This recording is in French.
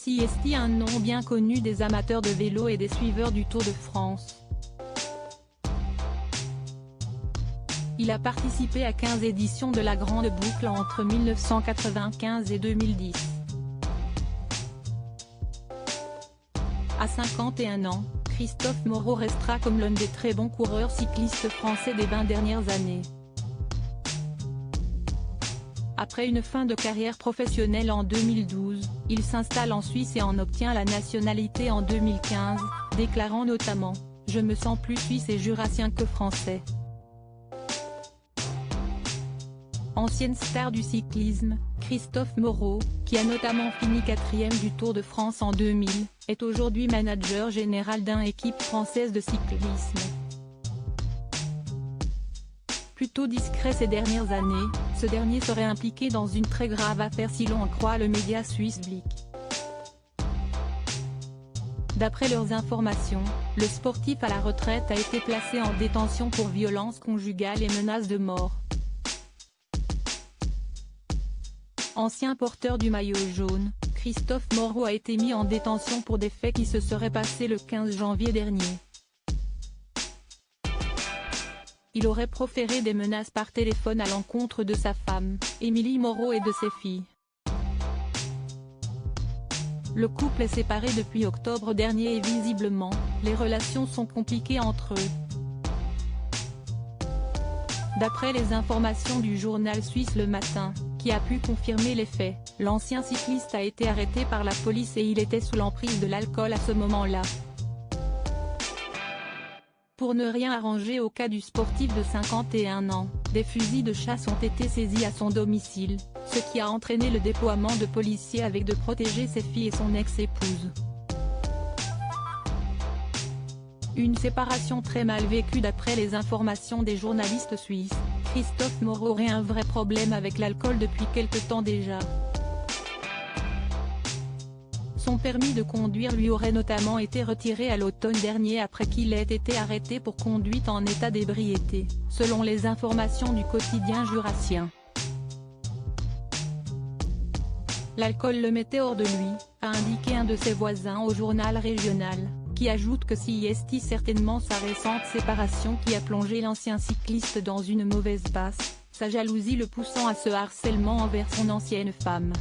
CST, un nom bien connu des amateurs de vélo et des suiveurs du Tour de France. Il a participé à 15 éditions de la Grande Boucle entre 1995 et 2010. À 51 ans, Christophe Moreau restera comme l'un des très bons coureurs cyclistes français des 20 dernières années. Après une fin de carrière professionnelle en 2012, il s'installe en Suisse et en obtient la nationalité en 2015, déclarant notamment « Je me sens plus suisse et jurassien que français ». Ancienne star du cyclisme, Christophe Moreau, qui a notamment fini 4e du Tour de France en 2000, est aujourd'hui manager général d'une équipe française de cyclisme. Plutôt discret ces dernières années, ce dernier serait impliqué dans une très grave affaire si l'on en croit le média suisse Blick. D'après leurs informations, le sportif à la retraite a été placé en détention pour violences conjugales et menaces de mort. Ancien porteur du maillot jaune, Christophe Moreau a été mis en détention pour des faits qui se seraient passés le 15 janvier dernier. Il aurait proféré des menaces par téléphone à l'encontre de sa femme, Émilie Moreau, et de ses filles. Le couple est séparé depuis octobre dernier et visiblement, les relations sont compliquées entre eux. D'après les informations du journal suisse Le Matin, qui a pu confirmer les faits, l'ancien cycliste a été arrêté par la police et il était sous l'emprise de l'alcool à ce moment-là. Pour ne rien arranger au cas du sportif de 51 ans, des fusils de chasse ont été saisis à son domicile, ce qui a entraîné le déploiement de policiers avec de protéger ses filles et son ex-épouse. Une séparation très mal vécue d'après les informations des journalistes suisses. Christophe Moreau aurait un vrai problème avec l'alcool depuis quelque temps déjà. Son permis de conduire lui aurait notamment été retiré à l'automne dernier après qu'il ait été arrêté pour conduite en état d'ébriété, selon les informations du quotidien jurassien. L'alcool le mettait hors de lui, a indiqué un de ses voisins au journal régional, qui ajoute que CST certainement sa récente séparation qui a plongé l'ancien cycliste dans une mauvaise passe, sa jalousie le poussant à ce harcèlement envers son ancienne femme.